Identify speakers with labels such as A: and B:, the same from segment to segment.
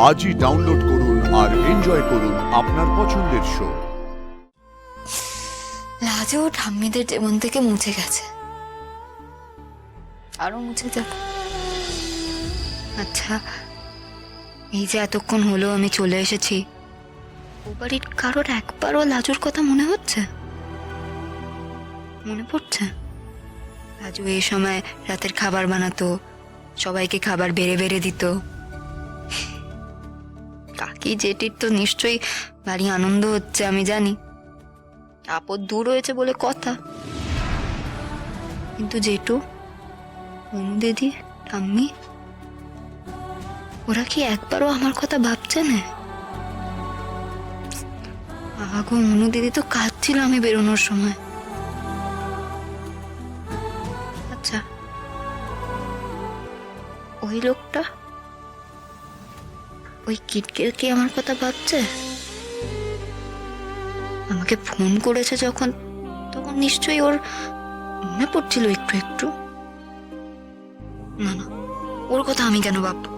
A: আজই ডাউনলোড করুন আর এনজয় করুন আপনার পছন্দের শো।
B: লাজও ঠাম্মিদের জীবন থেকে মুছে গেছে, আরো মুছে যাবে। আচ্ছা, এই যে এতক্ষণ হলো আমি চলে এসেছি, ও বাড়ির কারোর একবারও লাজুর কথা মনে হচ্ছে? মনে পড়ছে? লাজু এই সময় রাতের খাবার বানাতো, সবাইকে খাবার বেড়ে বেড়ে দিত। কাকি জেঠির তো নিশ্চয়ই ভারী আনন্দ হচ্ছে, আমি জানি। আপদ দূর হয়েছে বলে কথা। কিন্তু জেঠু, অনু দিদি, ঠাম্মি, ওরা কি একবারও আমার কথা ভাবছে না? আগো, অনু দিদি তো কাঁদছিল আমি বেরোনোর সময়। আচ্ছা, ওই লোকটা, ওই কিটকেল কি আমার কথা ভাবছে? আমাকে ফোন করেছে যখন, তখন নিশ্চয়ই ওর মনে পড়ছিল একটু একটু। না না, ওর কথা আমি কেন ভাববো?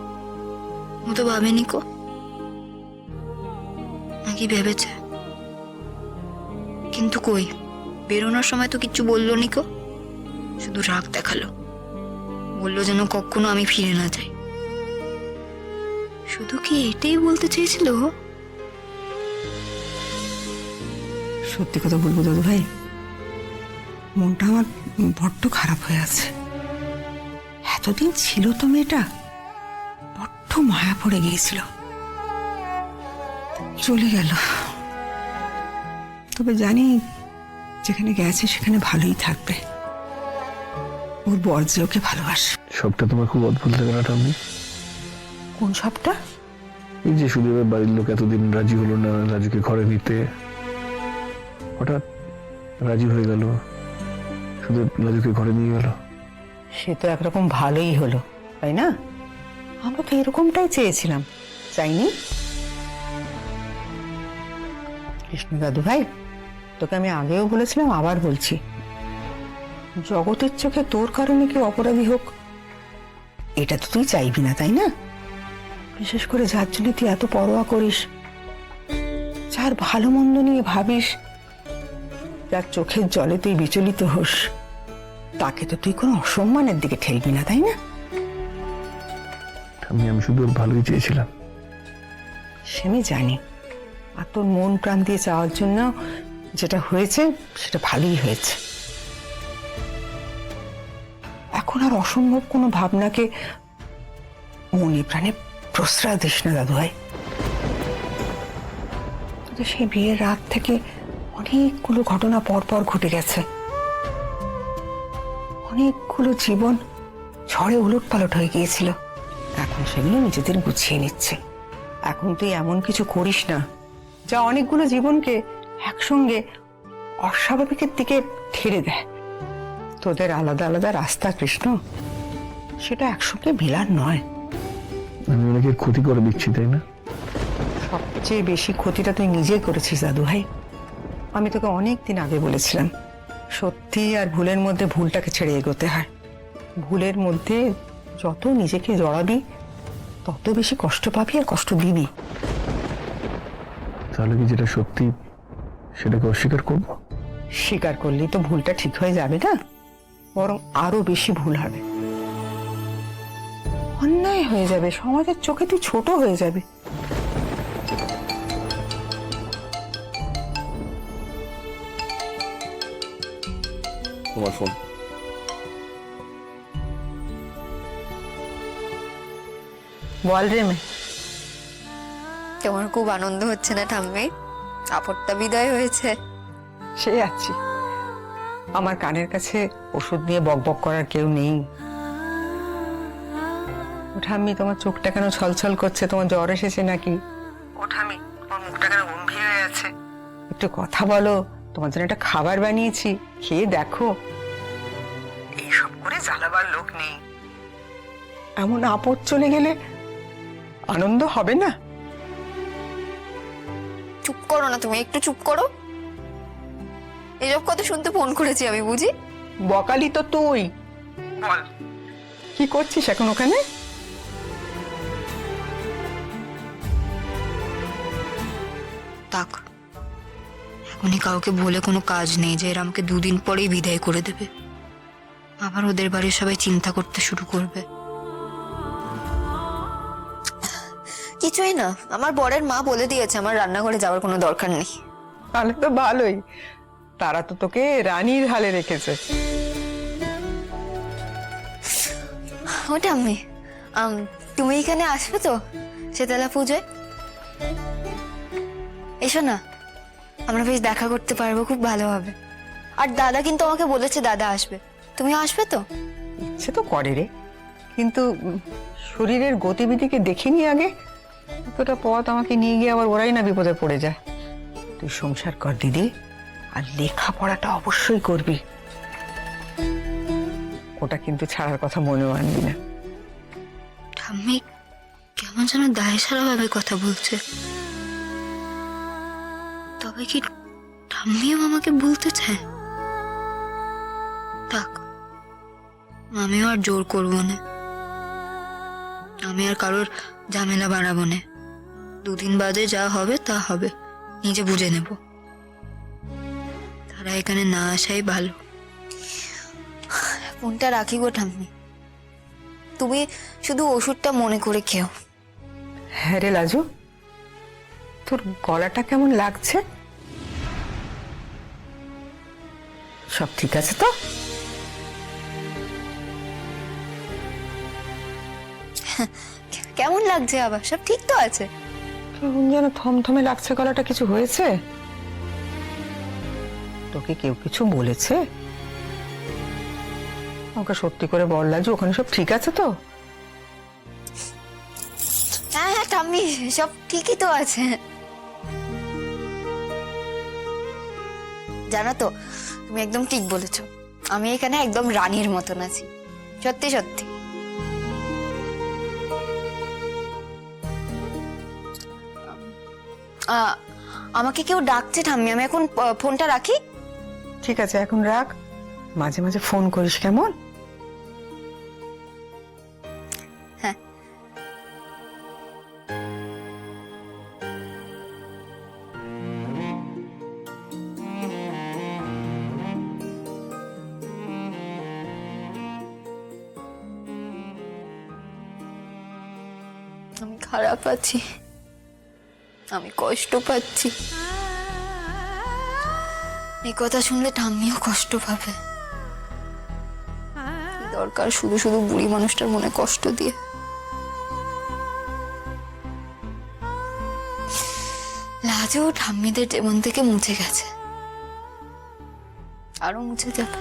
B: ও তো ভাবেনি কো, নাকি ভেবেছে? কিন্তু কই, বেরোনোর সময় তো কিচ্ছু বললো নি কো, শুধু রাগ দেখালো। বললো যেন কখনো আমি ফিরে না যাই। শুধু কি এটাই বলতে চেয়েছিল?
C: সত্যি কথা বলবো দাদু ভাই, মনটা আমার বড্ড খারাপ হয়ে আছে। এতদিন ছিল তো মেয়েটা, বড্ড মায়া পড়ে গিয়েছিল, চলে গেল। তবে জানি যেখানে গেছে সেখানে ভালোই থাকবে। ওর বর যে ওকে ভালোবাসে।
D: সবটা তোমার খুব অদ্ভুত লাগে না ঠাম্মি?
C: কোন সবটা?
D: এই যে সুদেবের বাড়ির লোক এতদিন রাজি হলো না রাজুকে ঘরে নিতে, হঠাৎ রাজি হয়ে গেল, সুদেব রাজুকে ঘরে নিয়ে গেল।
C: সে তো একরকম ভালোই হলো, তাই না? আমরা তো এরকমটাই চেয়েছিলাম, চাইনি? কৃষ্ণ দাদু ভাই, তোকে আমি আগেও বলেছিলাম, আবার বলছি, জগতের চোখে তোর কারণে কেউ অপরাধী হোক, এটা তো তুই চাইবি না, তাই না? বিশেষ করে যার জন্য তুই এত পরোয়া করিস, যার ভালো মন্দ নিয়ে ভাবিস, যার চোখের জলে তুই বিচলিত হোস, তাকে তো তুই কোনো অসম্মানের দিকে ঠেলবি না, তাই না?
D: আমি শুধু ওর ভালোই চেয়েছিলাম।
C: সে আমি জানি, আর তোর মন প্রাণ দিয়ে চাওয়ার জন্য যেটা হয়েছে সেটা ভালোই হয়েছে। এখন আর অসম্ভব কোনো ভাবনাকে মনে প্রাণে প্রশ্রয় দিস না দাদু ভাই। সেই বিয়ের রাত থেকে অনেকগুলো ঘটনা পর পর ঘটে গেছে, অনেকগুলো জীবন ঝড়ে উলট পালট হয়ে গিয়েছিল। এখন সেগুলো নিজেদের গুছিয়ে নিচ্ছে। এখন তুই এমন কিছু করিস না যা অনেকগুলো জীবনকে একসঙ্গে অস্বাভাবিকের দিকে ঠেলে দেয়। তোদের আলাদা আলাদা রাস্তা কৃষ্ণ, সেটা একসঙ্গে মিলার নয়।
D: আমি অনেকে ক্ষতি করে দিচ্ছি, তাই না?
C: সবচেয়ে বেশি ক্ষতিটা তুই নিজেই করেছিস দাদু ভাই। আমি তোকে অনেক দিন আগে বলেছিলাম, সত্যি আর ভুলের মধ্যে ভুলটাকে ছেড়ে এগোতে হয়। ভুলের মধ্যে যত নিজেকে জড়াবি তত বেশি কষ্ট পাবি আর কষ্ট দিবি।
D: তাহলে কি যেটা সত্যি সেটাকে অস্বীকার করবো?
C: স্বীকার করলেই তো ভুলটা ঠিক হয়ে যাবে না, বরং আরো বেশি ভুল হবে, অন্যায় হয়ে যাবে, সমাজের চোখে তুই ছোট হয়ে যাবে।
D: তোমার ফোন।
C: বল রে মে।
B: তোমার খুব আনন্দ হচ্ছে না ঠাম্মি? আপদটা বিদায় হয়েছে।
C: সে আছি, আমার কানের কাছে ওষুধ নিয়ে বকবক করার কেউ নেই। ঠাম্মি, তোমার চোখটা কেন ছলছল করছে? তোমার জ্বর এসেছে নাকি? ও ঠাম্মি, তোমার মুখটা কেন গম্ভীর হয়ে আছে? একটু কথা বলো, তোমার জন্য একটা খাবার বানিয়েছি, খেয়ে দেখো। এইসব করে জ্বালাবার লোক নেই। এমন আপদ চলে গেলে আনন্দ হবে না?
B: চুপ করো না তুমি, একটু চুপ করো। এসব কথা শুনতে ফোন করেছি আমি, বুঝি?
C: বকালি তো তুই। বল, কি করছিস এখন ওখানে?
B: থাক, এখনই কাউকে বলে কোনো কাজ নেই যে এরা আমাকে 2 দিন পরেই বিদায় করে দেবে। আবার ওদের বাড়ির সবাই চিন্তা করতে শুরু করবে। কিছুই না, আমার বরের মা বলে দিয়েছে আমার রান্নাঘরে যাওয়ার কোনো দরকার নেই।
C: তাহলে তো ভালোই, তারা তো তোকে রানীর হালে রেখেছে।
B: ওটা আমি তুমি এখানে আসবে তো শীতলা পুজোয়? এসো না, আমরা বেশ দেখা করতে পারবো, খুব ভালো হবে। আর দাদা কিন্তু আমাকে বলেছে দাদা আসবে, তুমি আসবে তো?
C: ইচ্ছে তো করে রে, কিন্তু শরীরের গতিবিধিকে দেখিনি আগে। এতটা পথ আমাকে নিয়ে গিয়ে আবার ওরাই না বিপদে পড়ে যায়। তুই সংসার কর দিদি, আর লেখাপড়াটা অবশ্যই করবি, ওটা কিন্তু ছাড়ার কথা মনেও আনবি না।
B: ঠাম্মি কেমন যেন দায় সারা ভাবে কথা বলছে। তবে কি ঠাম্মিও আমাকে বলতে চায়? থাক, আমিও আর জোর করবো না, আমি আর কারোর ঝামেলা বাড়াবো না। 2 দিন বাদে যা হবে তা হবে, নিজে বুঝে নেব। তারা এখানে না আসাই ভালো। ফোনটা রাখি গো ঠাম্মি, তুমি শুধু ওষুধটা মনে করে খেও।
C: হ্যাঁ রে লাজু, তোর গলাটা কেমন লাগছে? সব ঠিক আছে তো?
B: কেমন লাগছে আবার? সব ঠিক তো আছে।
C: কেমন যেন থমথমে লাগছে গলাটা, কিছু হয়েছে? তোকে কেউ কিছু বলেছে? আমাকে সত্যি করে বল লাজু, ওখানে সব ঠিক আছে তো?
B: হ্যাঁ হ্যাঁ ঠাম্মি, সব ঠিকই তো আছে। জানো তো, তুমি একদম ঠিক বলেছো, আমি এখানে একদম রানীর মতন আছি, সত্যি সত্যি। আমাকে কেউ ডাকছে ঠাম্মি, আমি এখন ফোনটা রাখি।
C: ঠিক আছে, এখন রাখ, মাঝে মাঝে ফোন করিস কেমন?
B: হ্যাঁ। আমি খারাপ আছি, আমি কষ্ট পাচ্ছি। এই কথা শুনলে ঠাম্মিও কষ্ট পাবে। কি দরকার শুধু শুধু বুড়ি মানুষটার মনে কষ্ট দিয়ে। লাজও ঠাম্মিদের জীবন থেকে মুছে গেছে, আরো মুছে যাবে।